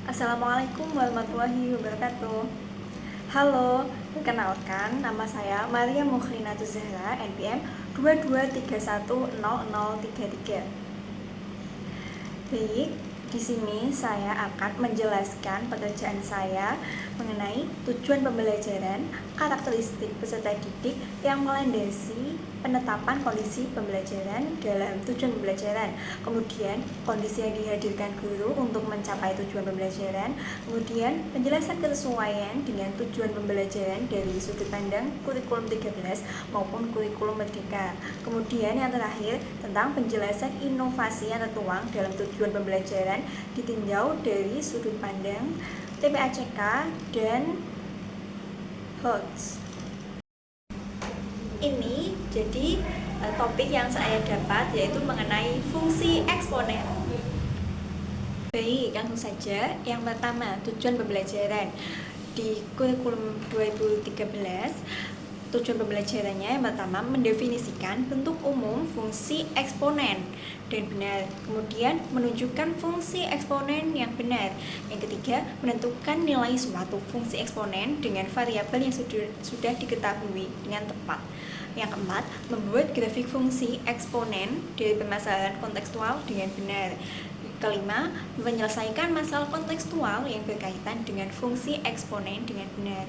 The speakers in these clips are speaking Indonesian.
Assalamualaikum warahmatullahi wabarakatuh. Halo, perkenalkan nama saya Maria Mukhlinatu Zahra, NPM 22310033. Baik, di sini saya akan menjelaskan pekerjaan saya mengenai tujuan pembelajaran, karakteristik peserta didik yang melandasi penetapan kondisi pembelajaran dalam tujuan pembelajaran, kemudian kondisi yang dihadirkan guru untuk mencapai tujuan pembelajaran, kemudian penjelasan kesesuaian dengan tujuan pembelajaran dari sudut pandang kurikulum 13 maupun kurikulum merdeka. Kemudian yang terakhir tentang penjelasan inovasi yang tertuang dalam tujuan pembelajaran ditinjau dari sudut pandang TPACK dan HOTS. Ini jadi topik yang saya dapat yaitu mengenai fungsi eksponen. Baik, langsung saja. Yang pertama, tujuan pembelajaran. Di kurikulum 2013, tujuan pembelajarannya yang pertama mendefinisikan bentuk umum fungsi eksponen dan benar, kemudian menunjukkan fungsi eksponen yang benar. Yang ketiga, menentukan nilai suatu fungsi eksponen dengan variabel yang sudah diketahui dengan tepat. Yang keempat, membuat grafik fungsi eksponen dari permasalahan kontekstual dengan benar. Kelima, menyelesaikan masalah kontekstual yang berkaitan dengan fungsi eksponen dengan benar.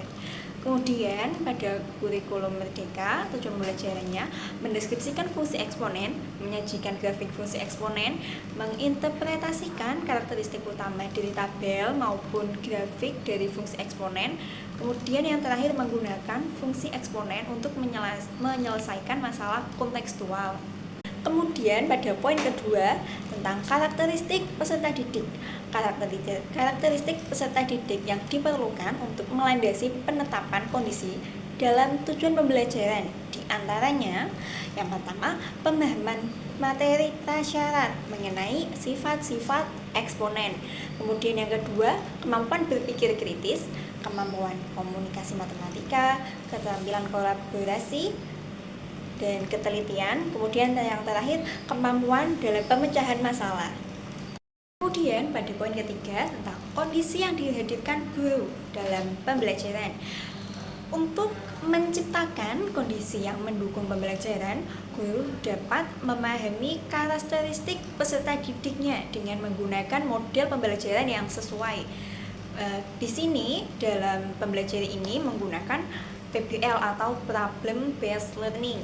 Kemudian pada kurikulum merdeka, tujuan pembelajarannya mendeskripsikan fungsi eksponen, menyajikan grafik fungsi eksponen, menginterpretasikan karakteristik utama dari tabel maupun grafik dari fungsi eksponen. Kemudian yang terakhir menggunakan fungsi eksponen untuk menyelesaikan masalah kontekstual. Kemudian pada poin kedua tentang karakteristik peserta didik. Karakteristik peserta didik yang diperlukan untuk melandasi penetapan kondisi dalam tujuan pembelajaran. Di antaranya, yang pertama, pemahaman materi prasyarat mengenai sifat-sifat eksponen. Kemudian yang kedua, kemampuan berpikir kritis, kemampuan komunikasi matematika, keterampilan kolaborasi, dan ketelitian. Kemudian yang terakhir, kemampuan dalam pemecahan masalah. Kemudian pada poin ketiga tentang kondisi yang dihadirkan guru dalam pembelajaran. Untuk menciptakan kondisi yang mendukung pembelajaran, guru dapat memahami karakteristik peserta didiknya dengan menggunakan model pembelajaran yang sesuai. Di sini dalam pembelajaran ini menggunakan PBL atau Problem Based Learning.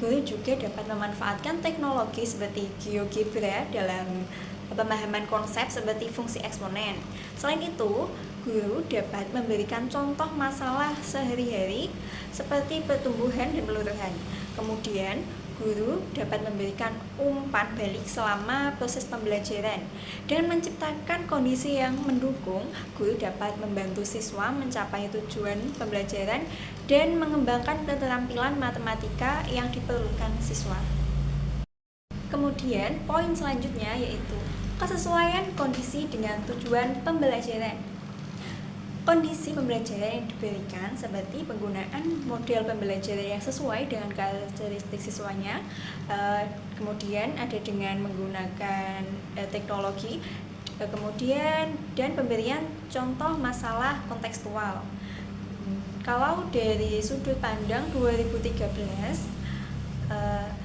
Guru juga dapat memanfaatkan teknologi seperti GeoGebra dalam pemahaman konsep seperti fungsi eksponen. Selain itu, guru dapat memberikan contoh masalah sehari-hari seperti pertumbuhan dan peluruhan. Kemudian, guru dapat memberikan umpan balik selama proses pembelajaran. Dengan menciptakan kondisi yang mendukung, guru dapat membantu siswa mencapai tujuan pembelajaran dan mengembangkan keterampilan matematika yang diperlukan siswa. Kemudian, poin selanjutnya yaitu kesesuaian kondisi dengan tujuan pembelajaran. Kondisi pembelajaran yang diberikan seperti penggunaan model pembelajaran yang sesuai dengan karakteristik siswanya, kemudian ada dengan menggunakan teknologi, kemudian dan pemberian contoh masalah kontekstual. Kalau dari sudut pandang 2013,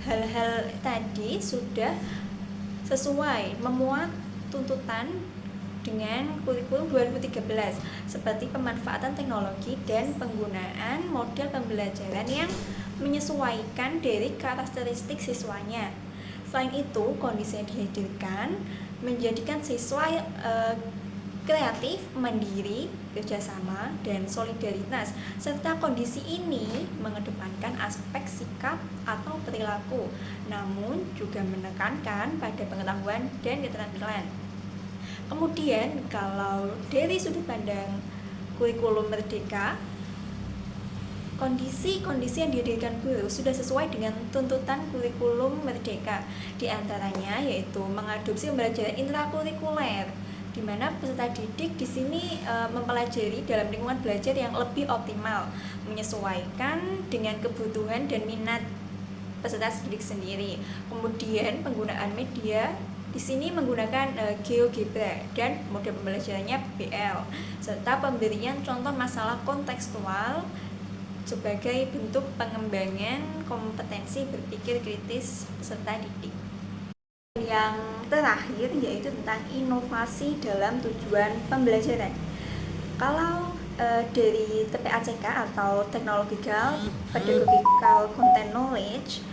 hal-hal tadi sudah sesuai memuat tuntutan dengan kurikulum 2013 seperti pemanfaatan teknologi dan penggunaan model pembelajaran yang menyesuaikan dari karakteristik siswanya. Selain itu, kondisi yang dihadirkan menjadikan siswa kreatif, mandiri, kerjasama, dan solidaritas, serta kondisi ini mengedepankan aspek sikap atau perilaku, namun juga menekankan pada pengetahuan dan keterampilan. Kemudian kalau dari sudut pandang kurikulum merdeka, kondisi-kondisi yang dihadirkan guru sudah sesuai dengan tuntutan kurikulum merdeka. Di antaranya yaitu mengadopsi pembelajaran intrakurikuler, di mana peserta didik di sini mempelajari dalam lingkungan belajar yang lebih optimal, menyesuaikan dengan kebutuhan dan minat peserta didik sendiri. Kemudian penggunaan media Di sini menggunakan GeoGebra dan model pembelajarannya PBL, serta pemberian contoh masalah kontekstual sebagai bentuk pengembangan kompetensi berpikir kritis peserta didik. Yang terakhir yaitu tentang inovasi dalam tujuan pembelajaran. Kalau dari TPACK atau Technological Pedagogical Content Knowledge,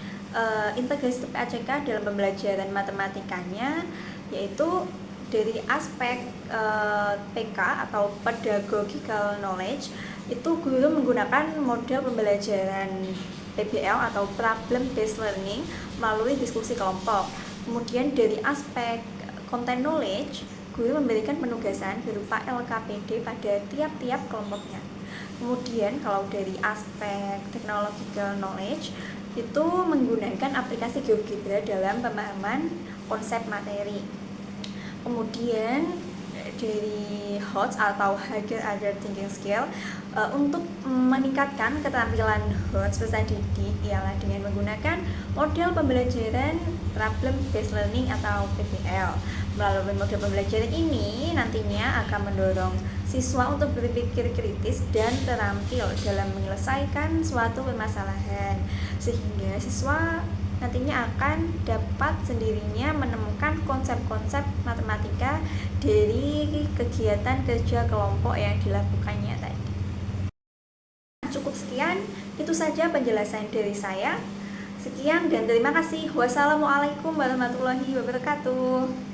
integrasi TPACK dalam pembelajaran matematikanya yaitu dari aspek PK atau Pedagogical Knowledge, itu guru menggunakan model pembelajaran PBL atau Problem Based Learning melalui diskusi kelompok. Kemudian dari aspek Content Knowledge, guru memberikan penugasan berupa LKPD pada tiap-tiap kelompoknya. Kemudian kalau dari aspek Technological Knowledge, itu menggunakan aplikasi GeoGebra dalam pemahaman konsep materi. Kemudian dari HOTS atau Higher Order Thinking Skill, untuk meningkatkan keterampilan HOTS peserta didik ialah dengan menggunakan model pembelajaran Problem Based Learning atau PBL. Melalui model pembelajaran ini nantinya akan mendorong siswa untuk berpikir kritis dan terampil dalam menyelesaikan suatu permasalahan, sehingga siswa nantinya akan dapat sendirinya menemukan konsep-konsep matematika dari kegiatan kerja kelompok yang dilakukannya tadi. Cukup sekian, itu saja penjelasan dari saya. Sekian dan terima kasih. Wassalamualaikum warahmatullahi wabarakatuh.